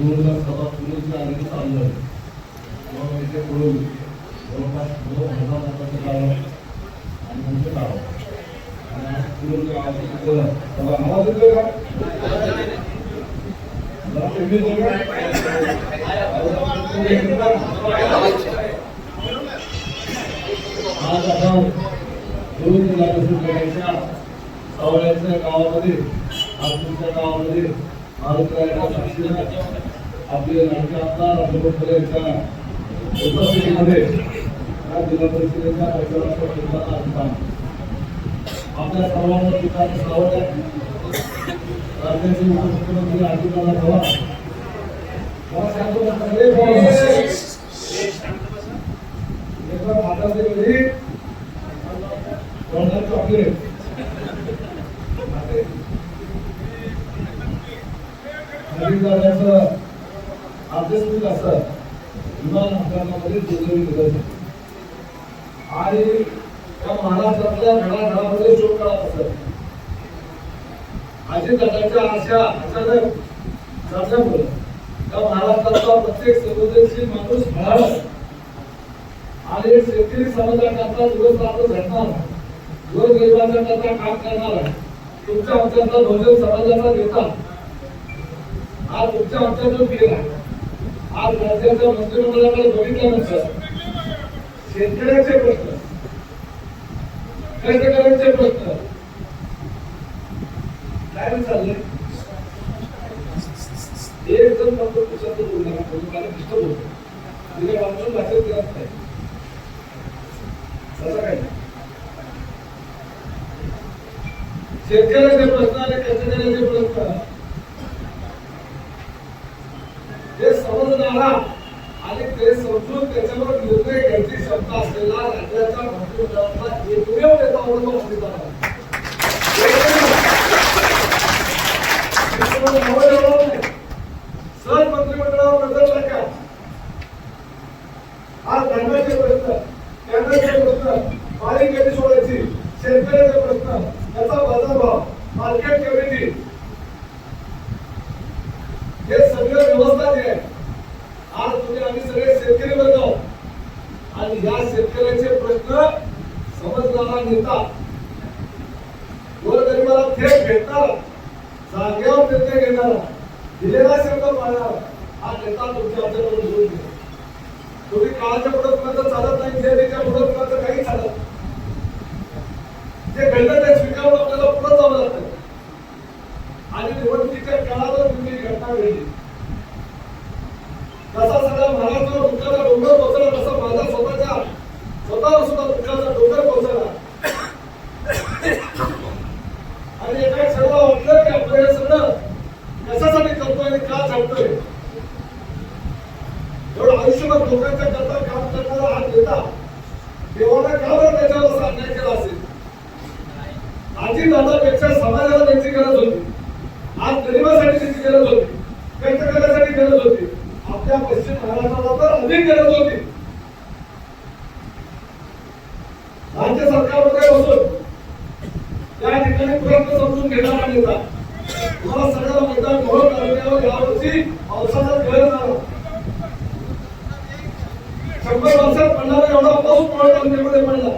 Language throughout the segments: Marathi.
पूर्वीच्या आधी चाललं मग इथे पळून जवळपास 2000 लोकांचं गाव आणि तुमचं गाव आणि पूर्ण गावाचं आवाज येतोय का? आज आपण दोन जिल्हा परिषद गटाच्या सावळ्याच्या गावामध्ये आज तुमच्या गावामध्ये महाराष्ट्राच्या साक्षीने आपले लाडके आमदार अभिनव यांच्या उपस्थितीमध्ये या जिल्हा परिषदेच्या प्रचाराचा केंद्राचा असताना आपल्या सर्वांना विकास सावळ्या राज्याचे उपमुख्यमंत्री अजितदादा पवार चॉकलेट आध्यात्मिक असं विमान अंतरामध्ये जोडलेली गरज आणि त्या महाराष्ट्रातल्या घराघरामध्ये शोक करत असत. अजितदादांच्या आशा अचानक झाल्यामुळे त्या महाराष्ट्रातला प्रत्येक संवेदनशील माणूस म्हणाला आणि शेतकरी समाजाकरता दिवस रात्र झटणार गोरगरिबांच्या करता काम करणार तुमच्या आमच्याचा बहुजन समाजाचा नेता आज तुमच्या आमच्यातून गेला. आज राज्याच्या मंत्रिमंडळाकडे बघितल्यानंतर शेतकऱ्यांचे प्रश्न शेतकऱ्यांचे प्रश्न काय चालले एक जण फक्त पुस्तक बोलणार मला डिस्टर्ब होतो तिथे वाचून भाषेत करत नाही असं काय शेतकऱ्याचे प्रश्न आणि शेतकऱ्याचे प्रश्न हे समजणारा आणि ते समजून त्याच्यावर निर्णय घ्यायची क्षमता असलेला राज्याच्या मंत्रिमंडळातला एकमेव नेता म्हणून सर मंत्रिमंडळावर नजर टाका. आज धान्याचे प्रश्न कॅनलचे प्रश्न पाणी कधी सोडायची शेतकऱ्याचे प्रश्न त्याचा बाजारभाव मार्केट कमिटी हे सगळं व्यवस्था जी आहे आज तुम्ही आम्ही सगळे शेतकरी वर्ग आणि या शेतकऱ्याचे प्रश्न समजणारा नेता गोरगरिबाला थेट भेटणारा जागेवर निर्णय घेणारा दिलेला शब्द पाळणारा हा नेता तुमच्या आमच्याकडून निवडून घ्या. तुम्ही काळाच्या पुढे कुणाचं चालत नाही जयदेच्या पुढे कुणाचं काही चालत जे घडलं ते स्वीकारून आपल्याला पुढे जावं लागतं आणि निवडणुकीच्या काळावर तुम्ही घटना घडली तसा सगळा महाराष्ट्रावर दुःखाचा डोंगर कोसळला तसा माझा स्वतःवर सुद्धा दुःखाचा डोंगर कोसळला आणि एका क्षणाला वाटलं की आपण हे सगळं कशासाठी करतोय आणि का चालतोय एवढं आयुष्यभर लोकांच्या करता काम करणारा हा नेता देवाला का बरं त्याच्यावर असा अन्याय केला असेल. अजितदादापेक्षा समाजाला त्यांची गरज होती आज गरिबासाठी त्याची गरज होती कष्टकऱ्यासाठी गरज होती आपल्या पश्चिम महाराष्ट्राला तर अधिक गरज होती. राज्य सरकारमध्ये बसून त्या ठिकाणी प्रयत्न समजून घेणारा नेता तुम्हाला सगळ्याला मैदान मोहोळ तालुक्यावर यावर्षी पावसाचा कहर झाला 100 वर्षात पडणारा एवढा पाऊस मोहोळ तालुक्यामध्ये पडला.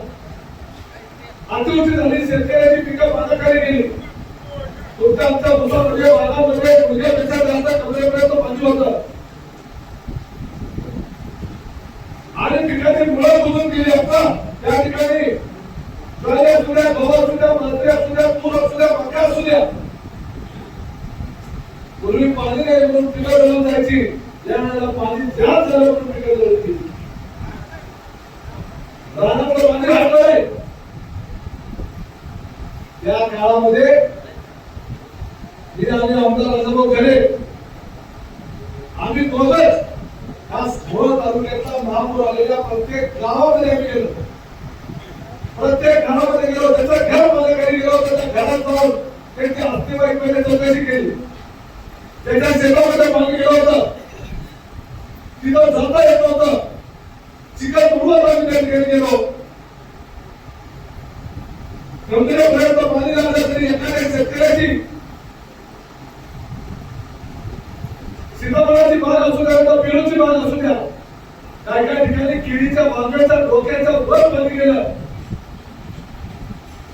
अतिवृष्टी झाली शेतकऱ्याची पिकं पाण्याखाली गेली तुमच्या आमच्या उसामध्ये बागामध्ये मुलग्यापेक्षा जास्त कमरेपर्यंत पाणी होतं आणि पिकाची मुळं बुजून गेली. आता त्या ठिकाणी ज्वारी असू द्या गहू असू द्या बाजरी असू द्या तूर असू द्या मका असू द्या पूर्वी पाणी नाही म्हणून पिकं जळून जायची यावेळेला पाणी जास्त झालं म्हणून पिकं जळली रानाकडे पाणी राहत नाही. त्या काळामध्ये आणि आमदार राजाभाऊ खरे आम्ही दोघंच खास मोहोळ तालुक्यातला महापूर आलेल्या प्रत्येक गावामध्ये आम्ही गेलो प्रत्येक घरामध्ये गेलो त्याचं घर माझ्याकडे गेलो त्याच्या घरात जाऊन त्यांची अस्थिवाईक पहिले चौकशी केली त्याच्या शेतामध्ये पाणी गेलं होतं तिथं जाता येत नव्हतं चिखलपूर्वक आम्ही त्या ठिकाणी गेलो गंभीरपर्यंत पाणी लागलं तरी एखाद्या शेतकऱ्याची सीताफळाची बांगड्याच्या डोक्याच्या वर पाणी गेलं.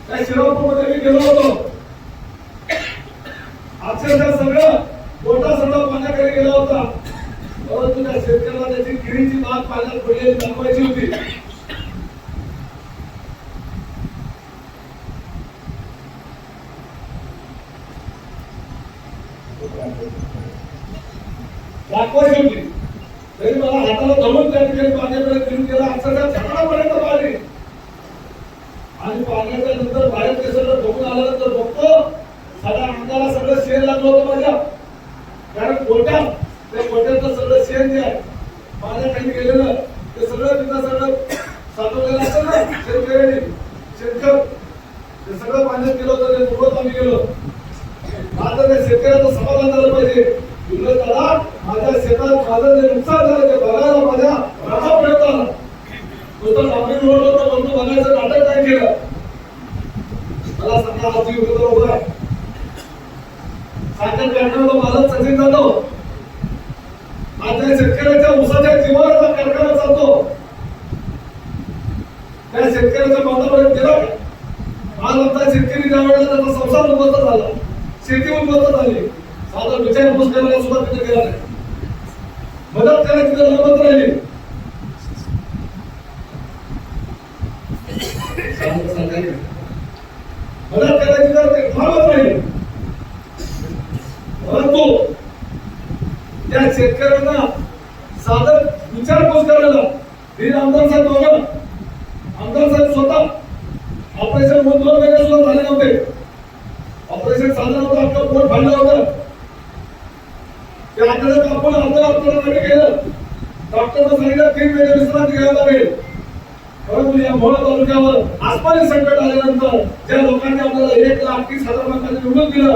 त्या शिरापूरमध्ये मी गेलो होतो. अक्षरशः सगळं मोठा सगळं पाण्याकडे गेला होता. परंतु त्या शेतकऱ्याला त्याची केळीची बाग पाण्यात पडलेली दाखवायची होती. दाखवायची होती तरी मला हाताला धरून त्या ठिकाणी पाण्याकडे घेऊन गेला. अक्षरशः छकडापर्यंत पाणी आणि पाण्याच्या नंतर बाहेर ते सगळं बघून आल्यानंतर बघतो सगळ्या अंगाला सगळं शेण लागलं होतं माझ्या. कारण गोट्यात त्या गोट्याचं सगळं शेण जे आहे पाण्याखाली गेलेलं ते सगळं तिथं सगळं साठवलेलं असतं ना शेतकऱ्यांनी शेणखत ते सगळं पाण्यात गेलं होतं. ते सोबत आम्ही गेलो. आता त्या शेतकऱ्याचं समाधान झालं पाहिजे. दादा माझ्या शेतात माझं जे नुकसान झालं ते बघायला माझ्या राहा प्रयत्न आला. नुसतं लांबी रोड होतं म्हणून बघायचं नाटक काय केलं. मला सांगा आजी विरोधात उभा आहे. साखर कारखाना मालक सचिन जाधव माझ्या शेतकऱ्याच्या ऊसाच्या जीवाचा कारखाना चालतो. त्या शेतकऱ्याच्या बांधापर्यंत गेला. आज आमचा शेतकरी ज्यावेळेला त्याचा संसार उद्ध्वस्त झाला, शेती उद्ध्वस्त झाली, साधा विचार ऊस करायला सुद्धा तिथे गेला नाही. मदत करायची तर नमत राहिली. मदत करायची तर नमत राहिली. परंतु त्या शेतकऱ्यांना साधं विचारपूस करायला आमदार साहेब बघा, आमदार साहेब स्वतः ऑपरेशन 2 महिने सुद्धा झाले नव्हते. ऑपरेशन झालं नव्हतं, आपलं पोट फाडलं होतं. ते आपल्याला कापून आपल्याला कमी केलं. डॉक्टरनं सांगितलं 3 महिने विश्रांती घ्यावी लागेल. परंतु या मोहोळ तालुक्यावर आसमानी संकट आल्यानंतर ज्या लोकांनी आपल्याला 1,30,000 मतांनी निवडून दिलं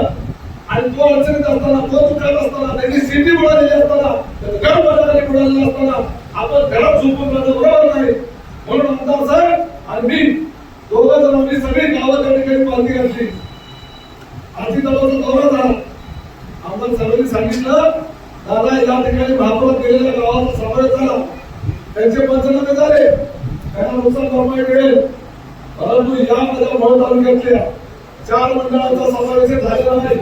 आणि तो अडचणीत असताना, तो दुःखात असताना, त्यांनी सिटी बुडालेली असताना, घर बाजाराने बुडालेला असताना आपण घरात झोपून राहणं बरोबर नाही. म्हणून आमदार साहेब आणि मी दोघं जण आम्ही सगळी गावात त्या ठिकाणी पालखी घातली. आजी तलावाचा दौरा झाला. आम्हाला सगळ्यांनी सांगितलं दादा या ठिकाणी महापुरात गेलेल्या गावाचा समावेश झाला, त्यांचे पंचनामे झाले, त्यांना नुकसान भरपाई मिळेल. परंतु या माझ्या मोहोळ तालुक्यातल्या 4 मंडळांचा समावेश झालेला नाही.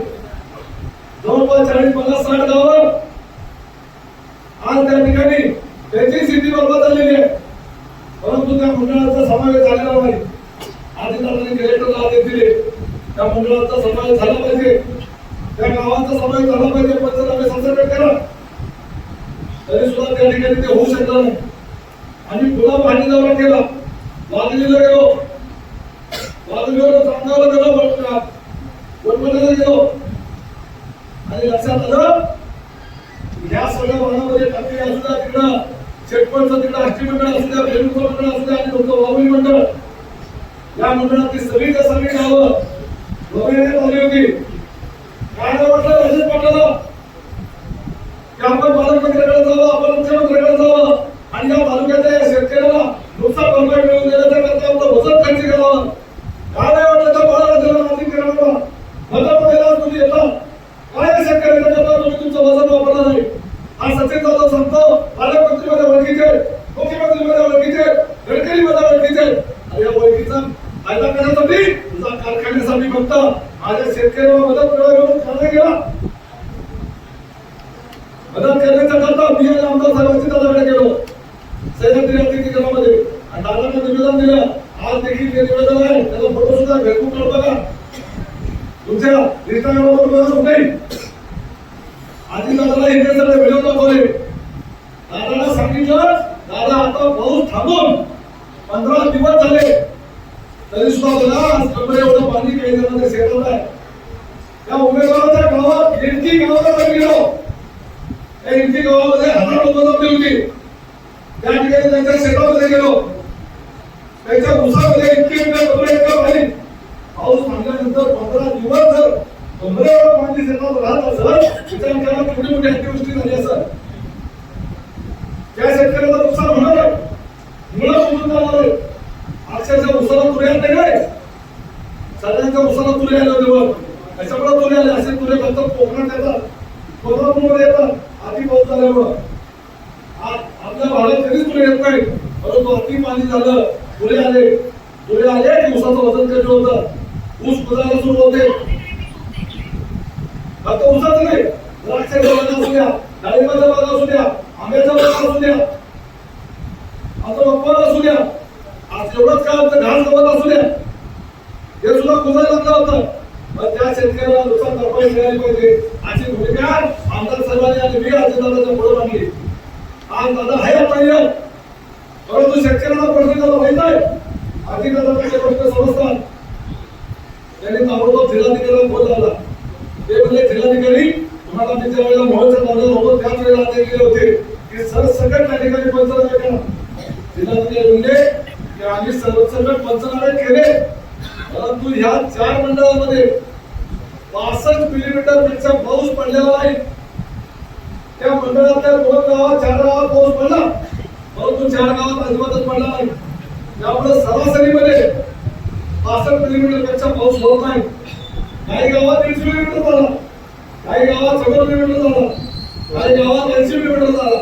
जवळपास 40-50 60 गावं आज त्या ठिकाणी त्यांची स्थिती बरोबर झालेली आहे. परंतु त्या मंडळाचा समावेश झालेला नाही. आधी दादांनी कलेक्टरला आदेश दिले त्या मंडळाचा समावेश झाला पाहिजे, त्या गावाचा समावेश झाला पाहिजे, पंचनामे संसर्ग करा. तरी सुद्धा त्या ठिकाणी ते होऊ शकलं नाही. आम्ही पुन्हा पाणी दौरा केला. वाघलीला गेलो, वाघलीवर चांगला गेलो, वनमंडळाला गेलो आणि लक्षात आलं या सगळ्या वनामध्ये टाकली असू द्या, तिकडं शेटपळचं तिकडं आष्टी मंडळ असू द्या, बेलूचं मंडळ असू द्या आणि तुमचं वावळी मंडळ, या मंडळातली सगळीच्या सगळी गावं बघण्यात आली होती. काय वाटलं राजेश पाटलाला की आपण पालकमंत्र्याकडे जावं, आपण मुख्यमंत्र्याकडे जावं आणि या तालुक्याच्या या शेतकऱ्याला नुकसान भरपाई मिळवून देण्याच्या करता आपलं वजन खर्च करावं. काय नाही वाटलं तर बाळा जिल्हा नाशिक करावा मतदानाला तुम्ही येता काय शेतकऱ्याच्या करता तुम्ही तुमचं वजन वापरलं नाही. हा सचिन जाधव सांगतो पालकमंत्री मध्ये ओळखीचे, मुख्यमंत्री मध्ये ओळखीचे, गडकरी मध्ये ओळखीचे आणि या ओळखीचा फायदा करण्यासाठी तुझा कारखान्यासाठी फक्त माझ्या शेतकऱ्यांना मदत मिळवून करण्यात गेला. मदत करण्याचा करता मी आणि आमदार साहेबांची दादाकडे गेलो सह्याद्री अतिथी गृहामध्ये आणि दादांना निवेदन दिलं. आज देखील ते निवेदन आहे, त्याचा फोटो सुद्धा फेसबुकवर बघा, तुमच्या इंस्टाग्रामवर नाही. आधी दादाला इथे सगळे व्हिडिओ दाखवले. दादाला सांगितलं दादा आता पाऊस थांबून 15 दिवस झाले तरी सुद्धा बघा आज कमरे एवढं पाणी काही जणांच्या शेतात आहे. त्या उमेदवाराच्या गावात इडकी गावाला गेलो. त्या इडकी गावामध्ये 1000 लोक जमली होती. त्या ठिकाणी त्यांच्या शेतामध्ये गेलो. त्यांच्या ऊसामध्ये इतकी पाणी पाऊस थांबल्यानंतर 15 दिवस जर कमरेवर पाणी शेतात राहत असत विचार करा केवढी मोठी अतिवृष्टी झाली असं. त्या शेतकऱ्याचं नुकसान होणार आहे, मुळं उडून जाणार आहे. अक्षरशः उसाला तुरे आले काय, सगळ्यांच्या उसाला तुरे आले होते. त्याच्यामुळे तुरे आले. असे तुरे फक्त कोकणात येतात, कोल्हापूरमध्ये येतात. आधी पाऊस झाल्यामुळं आपल्या भागात कधीच तुरे येत नाही. परंतु अति पाणी झालं, पुढे आले की ऊसाचं वजन कमी होतं, ऊस कुजायला सुरू होते. फक्त ऊसाचं नाही, द्राक्षाचा बाग असू द्या, डाळिंबाचा बाग असू द्या, आंब्याचा बाग असू द्या, आता मगवार असू द्या, आज एवढंच काय होतं, घास गवत असू द्या, हे सुद्धा कुजायला लागलं होतं. मग त्या शेतकऱ्याला नुकसान भरपाई मिळाली पाहिजे अशी भूमिका आमदार साहेबांनी आणि मी अजितदादाच्या पुढे मांडली. आज दादा आहे आपण, परंतु शेतकऱ्यांना प्रश्न त्याला माहित आहे, अजितदादाचे प्रश्न समजतात. त्यांनी ताबडतोब जिल्हाधिकाऱ्यांना फोन लावला. ते म्हणजे जिल्हाधिकारी, तुम्हाला मी ज्या वेळेला मोहनचा दादा होतो त्याच वेळेला आदेश दिले होते की सरसकट त्या ठिकाणी पंचनामे करा. जिल्हाधिकारी म्हणले की आम्ही सरसकट पंचनामे केले, परंतु ह्या 4 मंडळामध्ये 65 मिलीमीटर पेक्षा पाऊस पडलेला नाही. त्या मंडळातल्या 2 गावात 4 गावात पाऊस पडला, परंतु 4 गावात अजिबातच पडला नाही. त्यामुळे सरासरीमध्ये 65 मिलीमीटर पेक्षा पाऊस होत नाही. काही गावात 30 मिलीमीटर झाला, काही गावात 100 मिलीमीटर झाला, काही गावात 80 मिलीमीटर झाला,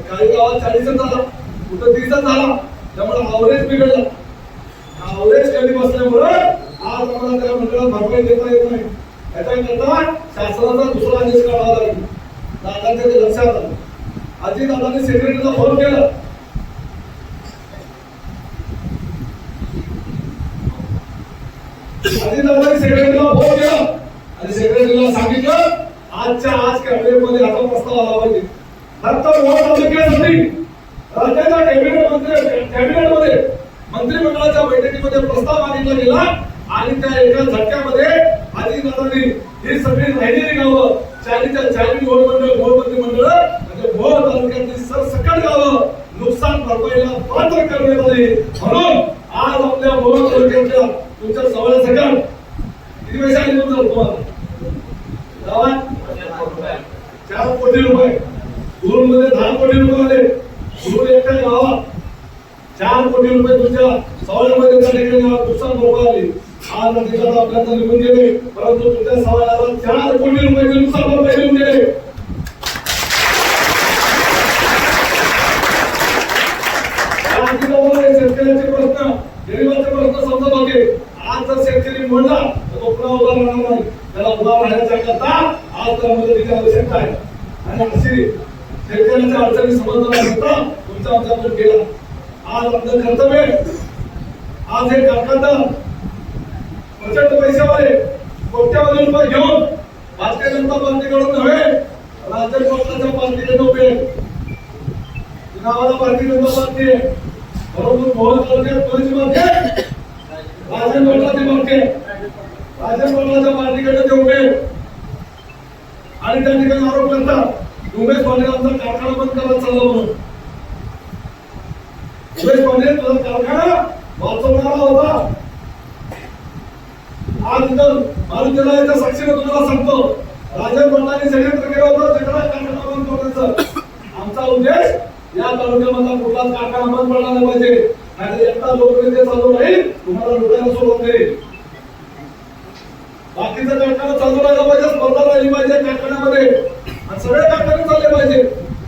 काही गावात 40 झाला, कुठं 30 झाला. त्यामुळे अवरेज बिघडला. अवरेज कमी बसल्यामुळे आज आम्हाला त्या मंडळात भरपाई देता येत नाही. याच्याकरता शासनाचा दुसरा आदेश काढावा लागेल. दादांच्या ते लक्षात आलं. अजितदादांनी सेक्रेटरीला फोन केला. अजितदादांनी सेक्रेटरीला फोन केला आणि सेक्रेटरीला सांगितलं आजच्या आज कॅबिनेटमध्ये हा प्रस्ताव आला पाहिजे. फक्त मोहोळ तालुक्यासाठी राज्याच्या कॅबिनेटमध्ये मंत्रिमंडळाच्या बैठकीमध्ये प्रस्ताव मागितला गेला आणि त्या एका झटक्यामध्ये अजितदादांनी ही सगळी राहिलेली गावं 40 मोहोळ मंत्रिमंडळ म्हणजे मोहोळ तालुक्यातील सरसकट गावं नुकसान भरपाईला पात्र करण्यात आली. म्हणून आज आपल्या मोहोळ तालुक्यातल्या तुमच्या सवय सकट किती पैसे आले तुम्हाला गावात 4 कोटी रुपये, गुरुमध्ये 10 कोटी रुपये आले. गुरु एका गावात 4 कोटी रुपये तुमच्या सवयमध्ये त्या ठिकाणी नुकसान भरपाई आली. आज अधिकार आपल्याला निघून गेले, परंतु तुमच्या सवयाला 4 कोटी रुपयाचे नुकसान भरपाई निघून गेले. शेतकऱ्याचे प्रश्न, गरिबाचे प्रश्न समजत होते. आज जर शेतकरी म्हणला तर तो पुन्हा उभा राहणार नाही. त्याला उभा राहण्याच्या करता आज त्या मदतीची आवश्यकता आहे. आणि अशी शेतकऱ्यांच्या अडचणी समजण्याकरता तुमचा आमच्याकडे केला. आज आपलं कर्तव्य, आज हे कारखानदार प्रचंड पैशावाले कोट्यावधी रुपये घेऊन भारतीय जनता पार्टीकडून नव्हे, राज्य काँग्रेसच्या पार्टीकडे उभे. नावाला भारतीय जनता पार्टी आहे, परंतु मोहोळ तालुक्यात कोणाची पार्टी आहे? राजन पाटलाची पार्टी आहे. राजन पाटलाच्या पार्टीकडे ते उभे आणि त्या ठिकाणी आरोप करतात उमेश पाटील आमचा कारखाना बंद करायला चालला म्हणून. उमेश पाटील तुझा कारखाना वाचवणारा होता. आज इथं मारुतीला साक्षीने तुम्हाला सांगतो, राजन पाटलांनी षडयंत्र केलं होतं सगळा कारखाना बंद करण्याचं. आमचा उद्देश या तालुक्यामधला कुठलाच कारखाना बंद पडला नाही पाहिजे. आणि एकटा लोकनेते चालू राहील तुम्हाला लुटायला सुरुवात करेल. बाकीचा कारखाना चालू राहिला पाहिजे, स्पर्धा राहिली पाहिजे कारखान्यामध्ये आणि सगळे कारखाने चालले पाहिजे.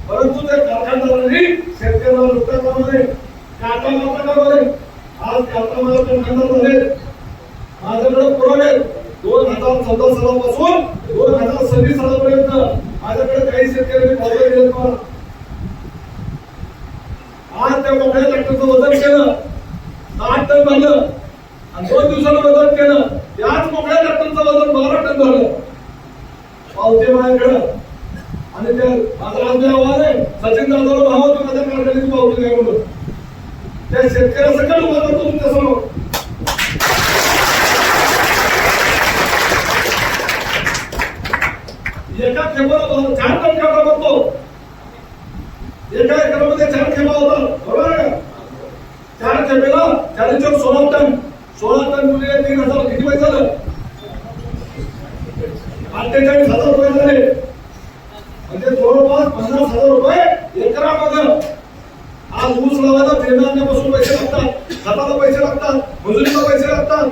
परंतु त्या कारखानदारांनी शेतकऱ्याला लुटण्यामध्ये कारखान्यामध्ये आज कारखाना कारखानदार झाले. माझ्याकडे पुरावे 2014 सालापासून 2026 सालापर्यंत माझ्याकडे काही शेतकऱ्यांनी पावलं दिले तुम्हाला. आज त्या मोठ्या ट्रॅक्टरचं वजन केलं 8 टन झालं आणि 2 दिवसानं वजन केलं त्याच मोठ्या ट्रॅक्टरचं वजन 12 टन झालं. पावते माझ्याकडे आणि त्या माझा आज आवाज आहे सचिन दादाला भाव होतो माझ्या कारखान्याची पावती काय म्हणून त्या शेतकऱ्यासकट उभा करतो तुमच्यासमोर. एका खेपाला 4 टन खेपा करतो. एका एकरामध्ये 4 खेपा होतात, बरोबर आहे का? 4 खेपेला 40 चौक 16 टन, 16 टन गुणिले 3000 किती पैसे झालं? 48,000 रुपये झाले. म्हणजे जवळपास 50,000 रुपये एकरामध्ये. आज ऊस लावायला पेरण्यापासून पैसे लागतात, खताला पैसे लागतात, मजुरीला पैसे लागतात.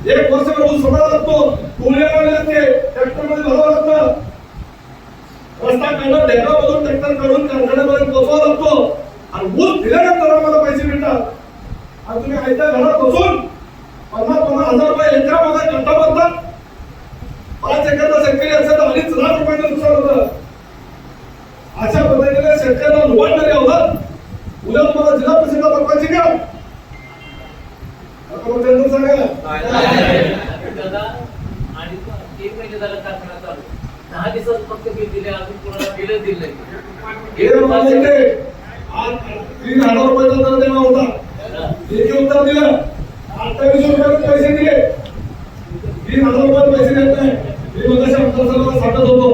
1 वर्षभर ऊस सोडायला लागतो, कोळ्याला लागते, ट्रॅक्टरमध्ये भरावं लागतं. रस्ता काढून ढेकळामधून ट्रॅक्टर काढून कारखान्यापर्यंत पोहोचावा लागतो आणि ऊस दिल्यानंतर कायद्या घरात बसून 50,000 रुपये एकरामध्ये कट्टा बांधतात. 5 एकरचा शेतकरी असेल तर 2.5 लाख रुपयाचं नुकसान होतं. अशा पद्धतीने शेतकऱ्यांना लुबाडणारे आहोत. उद्या तुम्हाला जिल्हा परिषदेला बघवायची का? त्यांचं सांगा. आणि 3 महिने झालं कारखाना चालू, 10 दिवसात फक्त बिल दिले, अजून कोणाला बिल दिले नाही. आज 3,000 रुपयाचा दर देणार होता, लेखी उत्तर दिलं. 2800 रुपये पैसे दिले, 3,000 रुपये पैसे देत नाही. मी मगाशी आमदार सांगत होतो,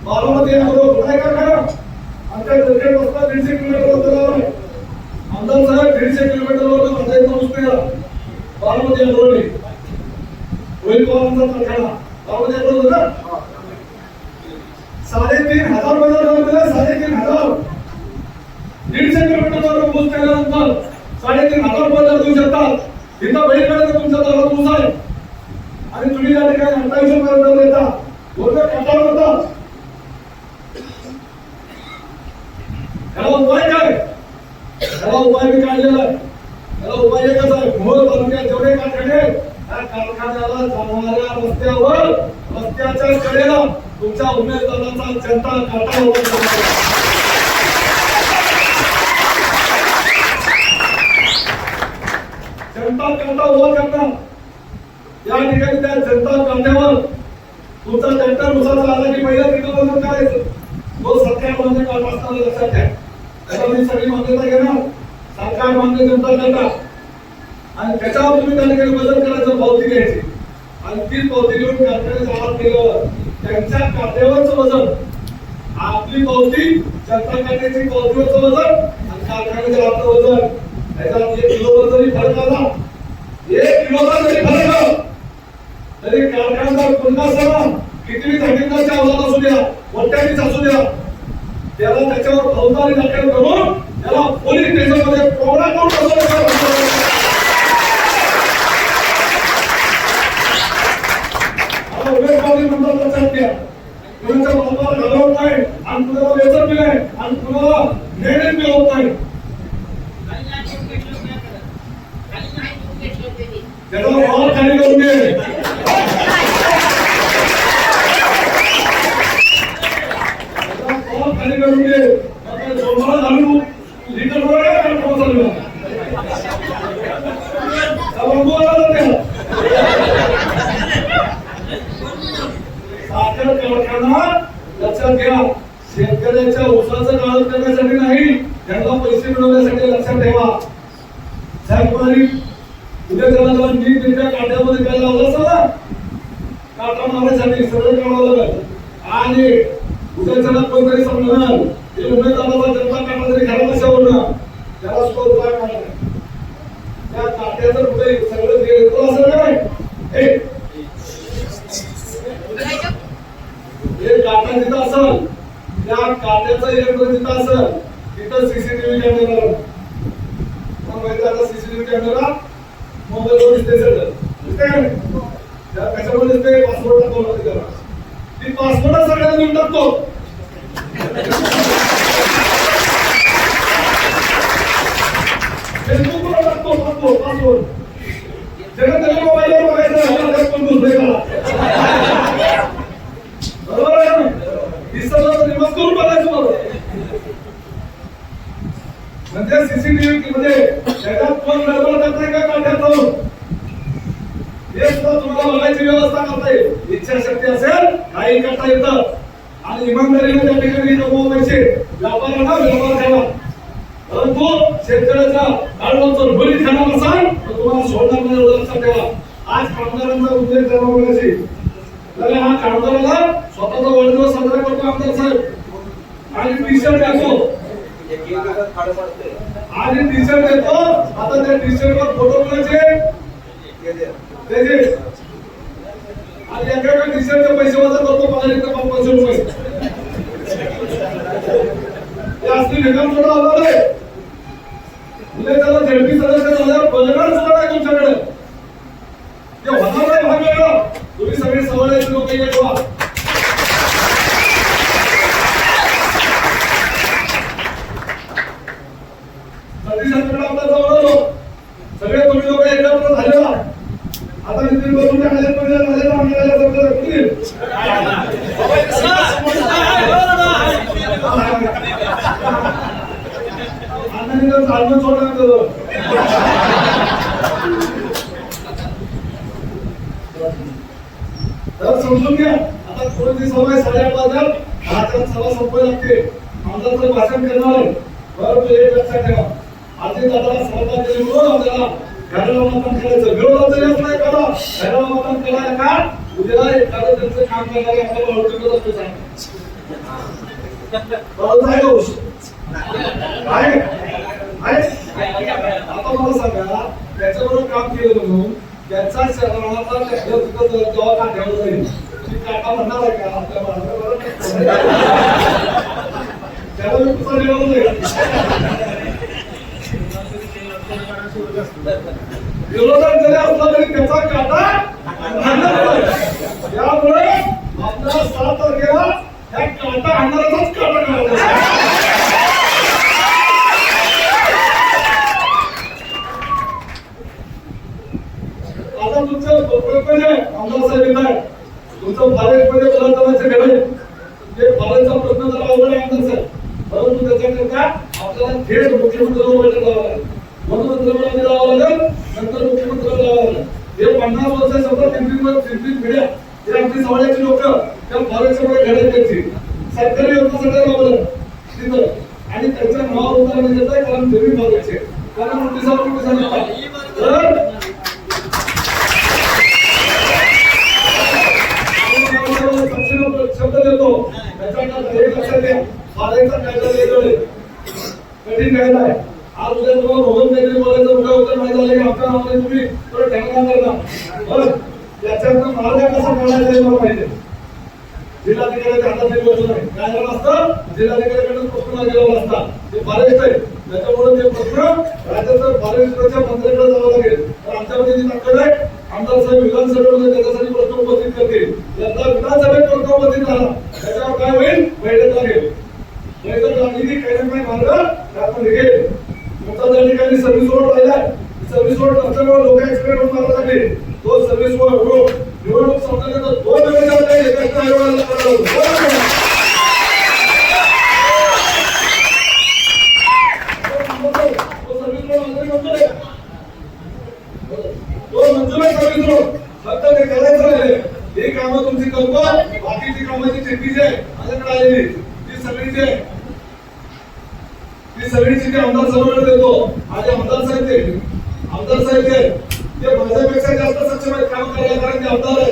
बारामती काय कारखाना आमच्या क्रिकेट बसला 150 किलोमीटर आमदार साहेब 150 किलोमीटरवर माझा इथं नुसते बारामती आंदोलनी होईल पवारांचा कारखाना बारामती आंदोलन ना 3,500 रुपये दिले. 3,500 150 किलोमीटरवर ऊस केल्यानंतर 3,500 रुपये देऊ शकतात. तिथं बहिणीकडे तुमच्या दारात ऊस आहे आणि तुम्ही त्या ठिकाणी 2800 रुपये देता. बोलतो कटावर होता. याला उपाय काय? याला उपाय मी काढलेला आहे. याला उपाय एकच आहे. मोहोळ तालुक्यात जेवढे कारखाने त्या कारखान्याला जाणाऱ्या रस्त्याच्या कडेला तुमच्या उमेदवाराचा जनता काटा उभा करणार. या ठिकाणी त्या जनता काट्यावर तुमचा ट्रॅक्टर उसाचा आला की पहिल्या तिथं बंद करायचं. तो सरकार म्हणजे काट असताना लक्षात घ्या. त्याला मी सगळी मान्यता घेणार. सरकार मान्य जनता काटा आणि त्याच्यावर तुम्ही त्या ठिकाणी बदल करायचं, पावती घ्यायची आणि ती पावती घेऊन कारखान्याच्या आत गेल्यावर त्यांच्या काट्यावरचं वजन, आपली पावती जनता काट्याची पावतीवरचं वजन आणि कारखान्याच्या आतलं वजन, त्याच्यात 1 किलोवर जरी फरक आला, 1 किलोचा जरी फरक आला तरी कारखानदार पुन्हा सणा किती जागीरदारच्या अवजात असू द्या, मोठ्यानीच असू द्या, त्याला त्याच्यावर फौजदारी दाखल करून त्याला पोलीस स्टेशनमध्ये कोबडा करून उमेदवारी म्हणतात. लक्षात घ्या, कुणाच्या बापाला घालवत नाही आणि कुणाला वेचत बी नाही आणि कुणाला नेण्यात बी होत नाही. त्याला वाल खाली करून घे. खाली करून घे. सोमवार घालू लिटर साखर कारखाना लक्षात घ्या, शेतकऱ्याच्या ऊसाचं गाळप करण्यासाठी नाही, त्यांना पैसे मिळवण्यासाठी. लक्षात ठेवा. साहेबांनी उद्या त्याला मी त्यांच्या काट्यामध्ये काय लावलं असं ना, काटा मारण्यासाठी सगळं करावं लागेल. आणि उद्या त्याला कोणतरी समजणार ते उमेदवाराला जनता काटा तरी घरात कशावर ना, त्याला सुद्धा उपाय काढला. त्या काट्याचं कुठे सगळं येतो असं नाही. हे काटा जिथं असेल, त्या काट्याचं यंत्र जिथं असेल तिथं सीसीटीव्ही कॅमेरा सीसीटीव्ही कॅमेरा मोबाईलवर दिसते. सगळं त्या कशावर दिसते? पासवर्ड टाकून त्याला ती पासवर्ड सगळ्यांना देऊन टाकतो. फेसबुकवर टाकतो पासवर्ड. जेव्हा त्याला मोबाईलवर बघायचं पण घुसतोय का, बरोबर आहे ना? दिसतं रिमूव्ह करून बघायचं बरोबर. म्हणजे सीसीटीव्ही मध्ये त्याच्यात कोण गडबड करताय का काढण्यात जाऊन हे सुद्धा तुम्हाला बघायची व्यवस्था करता येईल. इच्छाशक्ती असेल काही करता येतं आणि इमानदारीने त्या ठिकाणी पैसे व्यापाऱ्यांना व्यवहार करा. परंतु शेतकऱ्याच्या काळाचं बळी खाणार असाल तर तुम्हाला सोडणार नाही, एवढं लक्षात ठेवा. आज कामगारांचा उल्लेख करावा पाहिजे. हा कामगाराला स्वतःचा वाढदिवस साजरा करतो आमदार साहेब आणि टी शर्ट देतो आणि टी शर्ट देतो. आता त्या टी शर्ट वर फोटो कोणाचे त्याचे आणि एका टी शर्टचे पैसे वजा करतो 500 रुपये. ते असली निकाल थोडा आला नाही. उद्या त्याला झेडपी सदस्य झाल्यावर बघणार सुद्धा नाही तुमच्याकडे. ते होणार नाही भाग वेगळा. तुम्ही सगळे सवयचे लोक एक व्हा. सतीश आपला जवळ सगळे तुम्ही लोक अण्णांनी तर चालणं सोडलं होतं. तर समजून घ्या, आता कोणती सभा 8:30 वाजता भाषण सभा संपवावी लागते. आमदारचं भाषण करणार आहे. परंतु एक लक्षात ठेवा, आधी दादाला सहभाग दिले म्हणून आपल्याला घराला मतदान करायचं. विरोधात जरी असलं करा, घराला मतदान करायला का उद्या एखादं त्यांचं काम करणारे आपल्याला ओळखत असतो सांग. बरोबर आहे का गोष्ट? आहे? आता मला सांगा, त्याच्याबरोबर काम केलं म्हणून त्याचा शहराला दवाखाना ठेवला जाईल. काका म्हणणार आहे का आपल्या त्याला मी तुझा निवडून जाईल. विरोधात जरी असला तरी त्याचा काटा त्यामुळे आपल्या 7 तारखेला त्या काटा आणणाराचाच काटा करायचा. आता तुमचं प्रकल्प आमदार साहेब आहे, तुमचं फॉरेस्टमध्ये बलात्काराचे घडे ते फॉरेस्टचा प्रश्न जरा अवघड आहे आमदार साहेब. परंतु त्याच्याकरता आपल्याला थेट मुख्यमंत्र्यांना बैठक लावावं लागेल. मंत्रिमंडळाने लावावं लागेल, नंतर मुख्यमंत्र्यांना लावावं लागेल. हे 50 वर्ष सतत चिंतित पिढ्या हे आमची समाजाची लोक त्या फॉरेस्टच्या मध्ये घडत त्यांची सरकारी योजनासाठी लावलं तिथं आणि त्याच्या नावावर उतारा देत आहे. कारण जमीन भागायचे कारण शब्द देतो लक्षात द्या. फारेचा कायदा वेगळे कठीण कायदा आहे. आज उद्या तुम्हाला भोगून काहीतरी बोलायचं उद्या उत्तर माहिती झालं की आमच्या नावाने तुम्ही थोडं ठेवणार करता. बरं त्याच्यातून मार्ग कसा काढायचा हे मला माहिती आहे. जिल्हाधिकाऱ्याच्या हातात एक गोष्ट नाही. काय झालं असतं, जिल्हाधिकाऱ्याकडून प्रश्न गेलेला असता. ते फॉरेस्ट आहे त्याच्यामुळे ते प्रश्न राज्याचं फॉरेस्टच्या मंत्र्याकडे जावं लागेल. तर आमच्यामध्ये जी ताकद आहे, आमदार साहेब विधानसभेमध्ये त्याच्यासाठी प्रश्न उपस्थित करतील. एकदा विधानसभेत प्रश्न उपस्थित झाला त्याच्यावर काय होईल, बैठक लागेल. बैठक लागली की काही ना काही मार्ग त्यातून निघेल. तुमचा त्या ठिकाणी सर्व्हिस रोड राहिलाय, सर्व्हिस रोड नसल्यामुळे लोक ऍक्सिडेंट होऊन मारला लागले. तो सर्व्हिस रोड निवडणूक संपल्यानंतर 2 महिन्याच्या एका आयोगाला करावं. फक्त ते करायचं आहे. ही कामं तुमची करतो, बाकीची कामाची चिठ्ठी जी आहे माझ्याकडे आलेली ती सगळी जी आहे ती सगळी चिठ्ठी आमदार साहेबांकडे देतो. आणि आमदार साहेब ते माझ्यापेक्षा जास्त सक्षम आहेत काम करायला, कारण ते आमदार आहे.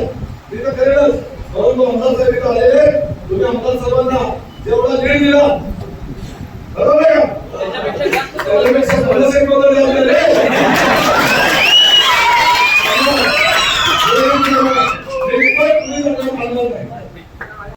ते तर करेलच. परंतु आमदार साहेब इथं आलेले, तुम्ही आमदार साहेबांना जेवढा लीड दिला बरोबर आहे का, त्याच्यापेक्षा 50 एक